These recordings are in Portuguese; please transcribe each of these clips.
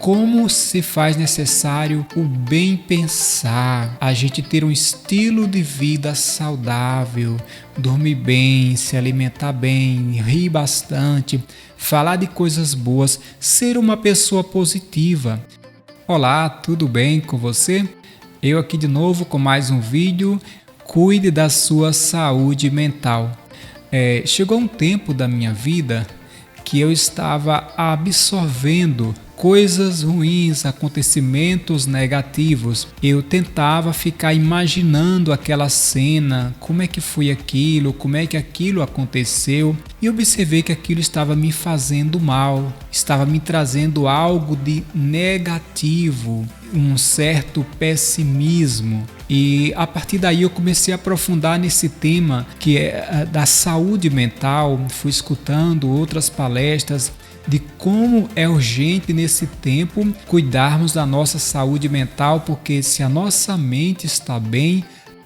como se faz necessário o bem pensar, a gente ter um estilo de vida saudável, dormir bem, se alimentar bem, rir bastante, falar de coisas boas, ser uma pessoa positiva. Olá, tudo bem com você? Eu aqui de novo com mais um vídeo. Cuide da sua saúde mental. Chegou um tempo da minha vida que eu estava absorvendo coisas ruins, acontecimentos negativos. Eu tentava ficar imaginando aquela cena, como é que foi aquilo, como é que aquilo aconteceu, e observei que aquilo estava me fazendo mal, estava me trazendo algo de negativo, um certo pessimismo. E a partir daí eu comecei a aprofundar nesse tema que é da saúde mental. Fui escutando outras palestras de como é urgente nesse tempo cuidarmos da nossa saúde mental, porque se a nossa mente está bem,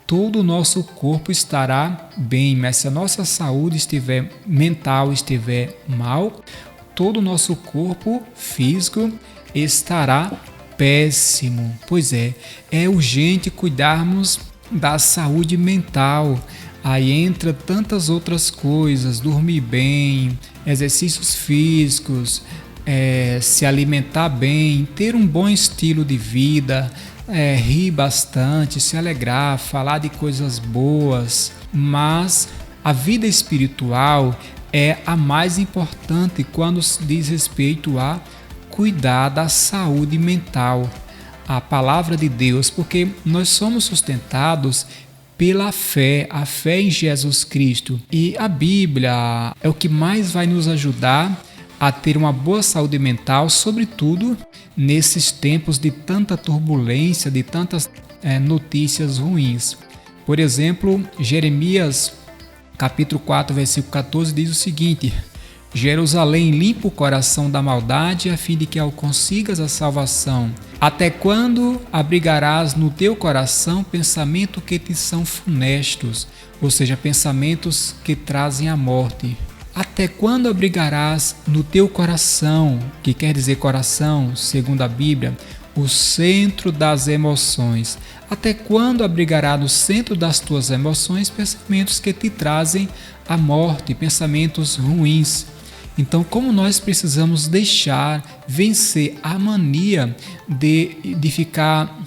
todo o nosso corpo estará bem, mas se a nossa saúde mental estiver mal, todo o nosso corpo físico estará péssimo. Pois é urgente cuidarmos da saúde mental. Aí entra tantas outras coisas: dormir bem, exercícios físicos, se alimentar bem, ter um bom estilo de vida, rir bastante, se alegrar, falar de coisas boas. Mas a vida espiritual é a mais importante quando se diz respeito a cuidar da saúde mental. A palavra de Deus, porque nós somos sustentados pela fé, a fé em Jesus Cristo. E a Bíblia é o que mais vai nos ajudar a ter uma boa saúde mental, sobretudo nesses tempos de tanta turbulência, de tantas notícias ruins. Por exemplo, Jeremias capítulo 4, versículo 14 diz o seguinte: Jerusalém, limpa o coração da maldade, a fim de que consigas a salvação. Até quando abrigarás no teu coração pensamento que te são funestos, ou seja, pensamentos que trazem a morte? Até quando abrigarás no teu coração, que quer dizer coração, segundo a Bíblia, o centro das emoções? Até quando abrigará no centro das tuas emoções pensamentos que te trazem a morte, pensamentos ruins? Então, como nós precisamos vencer a mania de ficar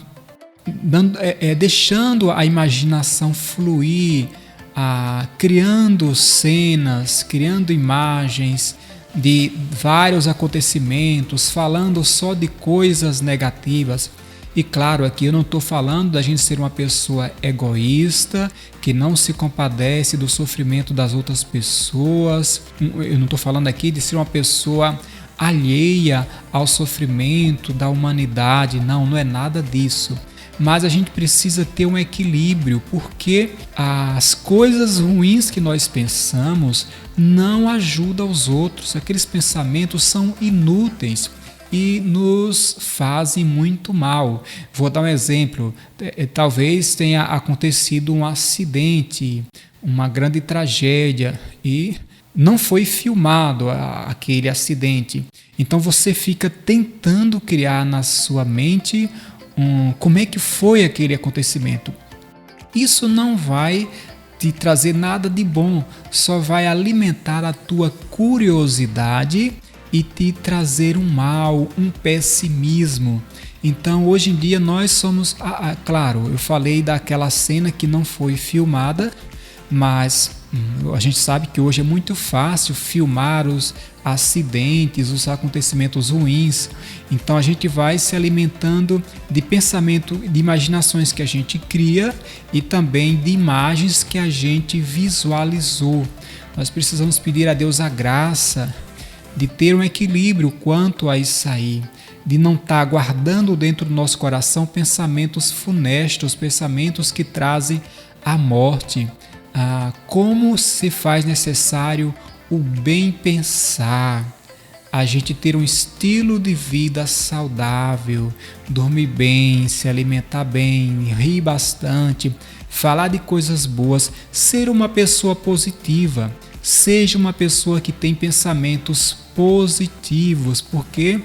deixando a imaginação fluir, criando cenas, criando imagens de vários acontecimentos, falando só de coisas negativas. E claro, aqui eu não estou falando da gente ser uma pessoa egoísta, que não se compadece do sofrimento das outras pessoas. Eu não estou falando aqui de ser uma pessoa alheia ao sofrimento da humanidade. Não é nada disso. Mas a gente precisa ter um equilíbrio, porque as coisas ruins que nós pensamos não ajudam os outros. Aqueles pensamentos são inúteis e nos fazem muito mal. Vou dar um exemplo. Talvez tenha acontecido um acidente, uma grande tragédia, e não foi filmado aquele acidente. Então você fica tentando criar na sua mente como é que foi aquele acontecimento. Isso não vai te trazer nada de bom, só vai alimentar a tua curiosidade e te trazer um mal, um pessimismo. Então, hoje em dia, nós somos... claro, eu falei daquela cena que não foi filmada, mas a gente sabe que hoje é muito fácil filmar os acidentes, os acontecimentos ruins. Então, a gente vai se alimentando de pensamento, de imaginações que a gente cria e também de imagens que a gente visualizou. Nós precisamos pedir a Deus a graça de ter um equilíbrio quanto a isso aí, de não estar guardando dentro do nosso coração pensamentos funestos, pensamentos que trazem a morte. Como se faz necessário o bem pensar, a gente ter um estilo de vida saudável, dormir bem, se alimentar bem, rir bastante, falar de coisas boas, ser uma pessoa positiva. Seja uma pessoa que tem pensamentos positivos, porque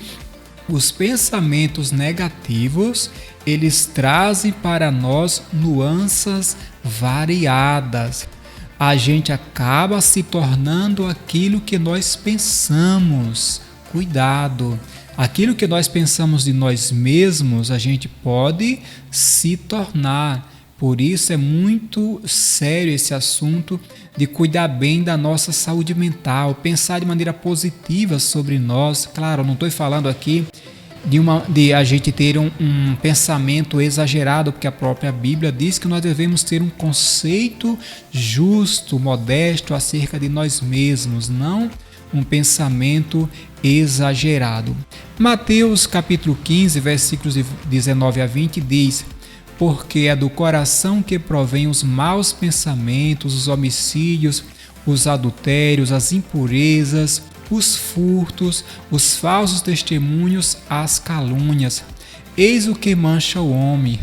Os pensamentos negativos, eles trazem para nós nuances variadas. A gente acaba se tornando aquilo que nós pensamos. Cuidado! Aquilo que nós pensamos de nós mesmos, a gente pode se tornar. Por isso é muito sério esse assunto de cuidar bem da nossa saúde mental, pensar de maneira positiva sobre nós. Claro, eu não estou falando aqui de a gente ter um pensamento exagerado, porque a própria Bíblia diz que nós devemos ter um conceito justo, modesto acerca de nós mesmos, não um pensamento exagerado. Mateus capítulo 15, versículos de 19 a 20 diz: porque é do coração que provém os maus pensamentos, os homicídios, os adultérios, as impurezas, os furtos, os falsos testemunhos, as calúnias. Eis o que mancha o homem.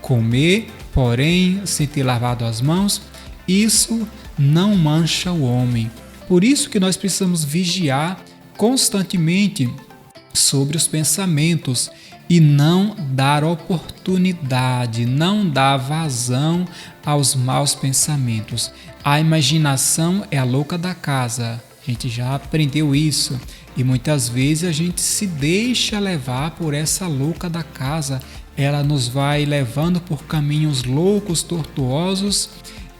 Comer, porém, sem ter lavado as mãos, isso não mancha o homem. Por isso que nós precisamos vigiar constantemente sobre os pensamentos e não dar oportunidade, não dar vazão aos maus pensamentos. A imaginação é a louca da casa. A gente já aprendeu isso e muitas vezes a gente se deixa levar por essa louca da casa. Ela nos vai levando por caminhos loucos, tortuosos,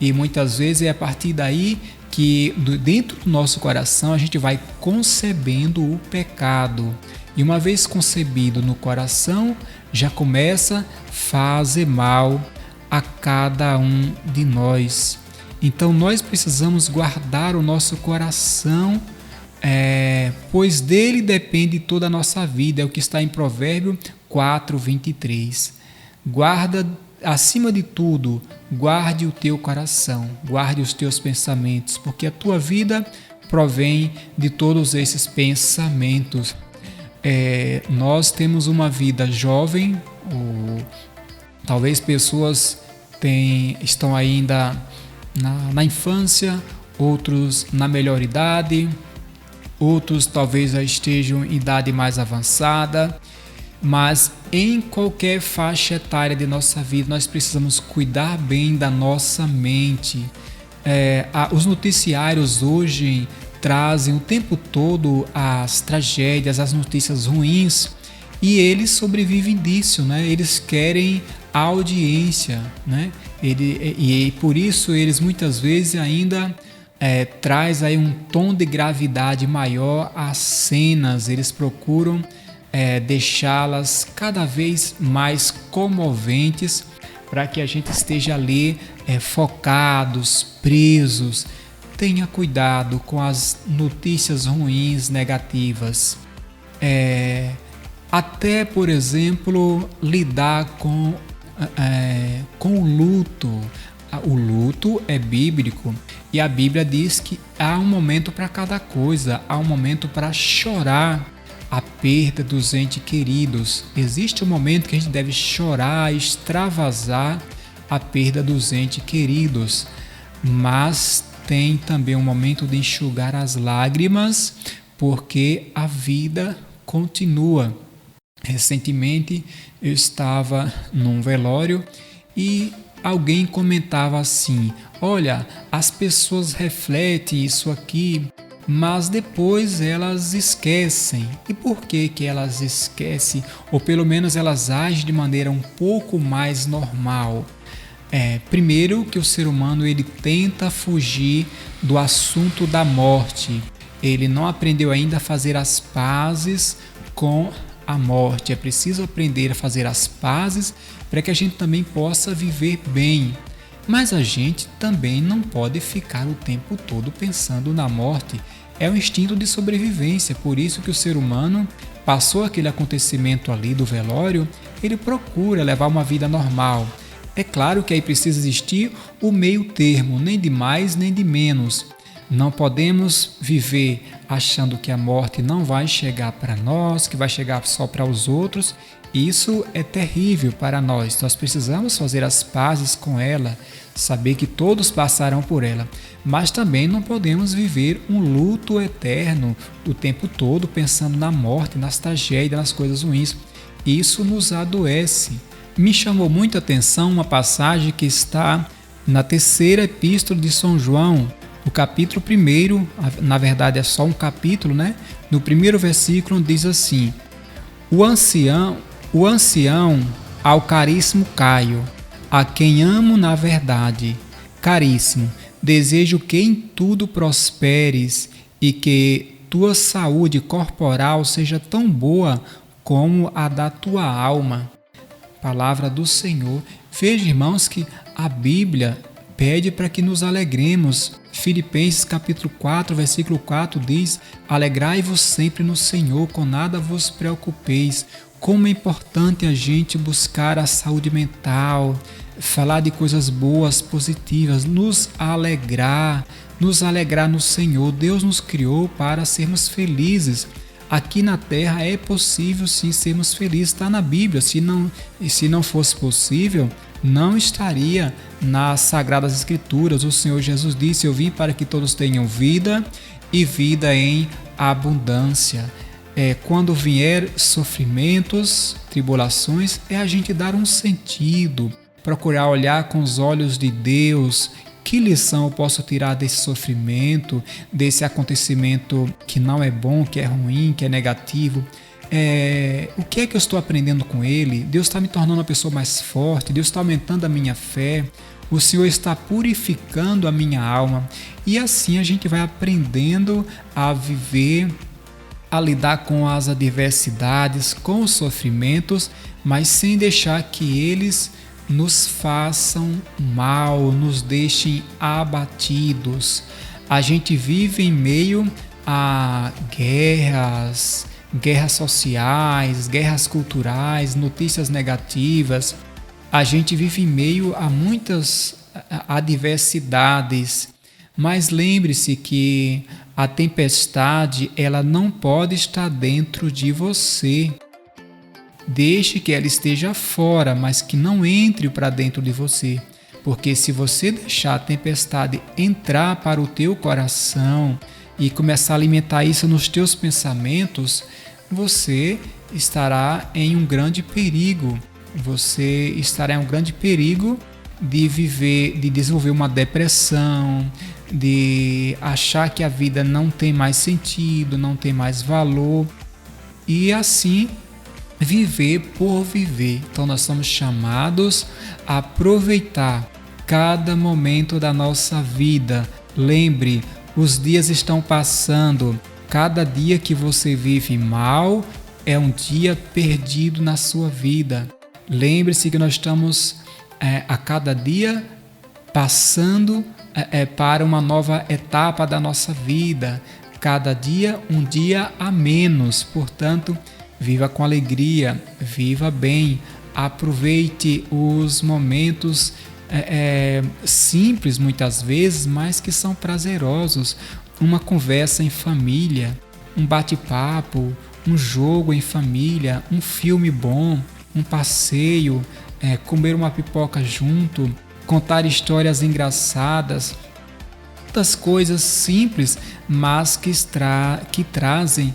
e muitas vezes é a partir daí que dentro do nosso coração a gente vai concebendo o pecado. E uma vez concebido no coração, já começa a fazer mal a cada um de nós. Então nós precisamos guardar o nosso coração, pois dele depende toda a nossa vida. É o que está em Provérbio 4:23. Guarda, acima de tudo, guarde o teu coração, guarde os teus pensamentos, porque a tua vida provém de todos esses pensamentos. Nós temos uma vida jovem, ou talvez pessoas estão ainda na infância, outros na melhor idade, outros talvez já estejam em idade mais avançada, mas em qualquer faixa etária de nossa vida nós precisamos cuidar bem da nossa mente. Os noticiários hoje trazem o tempo todo as tragédias, as notícias ruins, e eles sobrevivem disso, né? Eles querem audiência, né? E por isso eles muitas vezes ainda traz aí um tom de gravidade maior às cenas. Eles procuram deixá-las cada vez mais comoventes para que a gente esteja ali focados, presos. Tenha cuidado com as notícias ruins, negativas. Até, por exemplo, lidar com o luto. O luto é bíblico e a Bíblia diz que há um momento para cada coisa. Há um momento para chorar a perda dos entes queridos. Existe um momento que a gente deve chorar, extravasar a perda dos entes queridos, mas tem também um momento de enxugar as lágrimas, porque a vida continua. Recentemente eu estava num velório e alguém comentava assim: olha, as pessoas refletem isso aqui, mas depois elas esquecem. E por que elas esquecem? Ou pelo menos elas agem de maneira um pouco mais normal. Primeiro que o ser humano ele tenta fugir do assunto da morte. Ele não aprendeu ainda a fazer as pazes com a morte. É preciso aprender a fazer as pazes para que a gente também possa viver bem. Mas a gente também não pode ficar o tempo todo pensando na morte. É um instinto de sobrevivência, por isso que o ser humano passou aquele acontecimento ali do velório, ele procura levar uma vida normal. É claro que aí precisa existir o meio termo, nem de mais nem de menos. Não podemos viver achando que a morte não vai chegar para nós, que vai chegar só para os outros. Isso é terrível para nós. Nós precisamos fazer as pazes com ela, saber que todos passarão por ela. Mas também não podemos viver um luto eterno o tempo todo pensando na morte, nas tragédias, nas coisas ruins. Isso nos adoece. Me chamou muita atenção uma passagem que está na terceira epístola de São João, o capítulo 1, na verdade é só um capítulo, né? No primeiro versículo diz assim: o ancião ao caríssimo Caio, a quem amo na verdade, caríssimo, desejo que em tudo prosperes e que tua saúde corporal seja tão boa como a da tua alma. Palavra do Senhor. Veja, irmãos, que a Bíblia pede para que nos alegremos. Filipenses capítulo 4, versículo 4 diz: alegrai-vos sempre no Senhor, com nada vos preocupeis. Como é importante a gente buscar a saúde mental, falar de coisas boas, positivas, nos alegrar no Senhor. Deus nos criou para sermos felizes. Aqui na terra é possível sim sermos felizes, está na Bíblia. Se não fosse possível, não estaria nas Sagradas Escrituras. O Senhor Jesus disse: eu vim para que todos tenham vida e vida em abundância. Quando vier sofrimentos, tribulações, é a gente dar um sentido, procurar olhar com os olhos de Deus. Que lição eu posso tirar desse sofrimento, desse acontecimento que não é bom, que é ruim, que é negativo? O que é que eu estou aprendendo com ele? Deus está me tornando uma pessoa mais forte, Deus está aumentando a minha fé, o Senhor está purificando a minha alma. E assim a gente vai aprendendo a viver, a lidar com as adversidades, com os sofrimentos, mas sem deixar que eles nos façam mal, nos deixem abatidos. A gente vive em meio a guerras sociais, guerras culturais, notícias negativas. A gente vive em meio a muitas adversidades, mas lembre-se que a tempestade ela não pode estar dentro de você. Deixe que ela esteja fora, mas que não entre para dentro de você. Porque se você deixar a tempestade entrar para o teu coração e começar a alimentar isso nos teus pensamentos, você estará em um grande perigo. Você estará em um grande perigo de desenvolver uma depressão, de achar que a vida não tem mais sentido, não tem mais valor. E assim viver por viver. Então nós somos chamados a aproveitar cada momento da nossa vida. Lembre, os dias estão passando. Cada dia que você vive mal é um dia perdido na sua vida. Lembre-se que nós estamos a cada dia passando para uma nova etapa da nossa vida. Cada dia um dia a menos. Portanto, viva com alegria, viva bem, aproveite os momentos simples muitas vezes, mas que são prazerosos. Uma conversa em família, um bate-papo, um jogo em família, um filme bom, um passeio, comer uma pipoca junto, contar histórias engraçadas. Tantas coisas simples, mas que trazem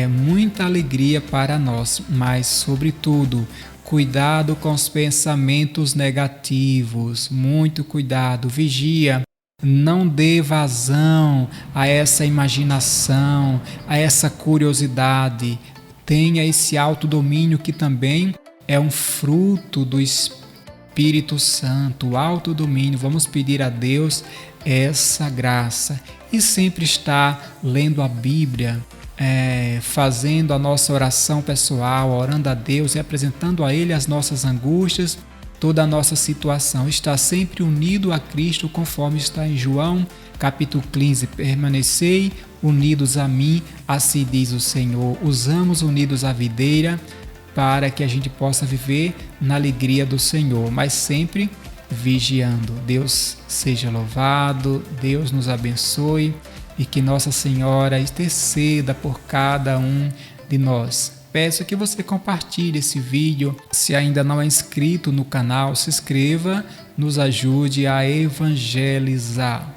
muita alegria para nós, mas sobretudo cuidado com os pensamentos negativos, muito cuidado, vigia, não dê vazão a essa imaginação, a essa curiosidade, tenha esse autodomínio que também é um fruto do Espírito Santo, o autodomínio. Vamos pedir a Deus essa graça e sempre estar lendo a Bíblia, fazendo a nossa oração pessoal, orando a Deus e apresentando a Ele as nossas angústias, toda a nossa situação. Está sempre unido a Cristo, conforme está em João, capítulo 15. Permanecei unidos a mim, assim diz o Senhor. Usamos unidos à videira para que a gente possa viver na alegria do Senhor, mas sempre vigiando. Deus seja louvado, Deus nos abençoe e que Nossa Senhora interceda por cada um de nós. Peço que você compartilhe esse vídeo. Se ainda não é inscrito no canal, se inscreva, nos ajude a evangelizar.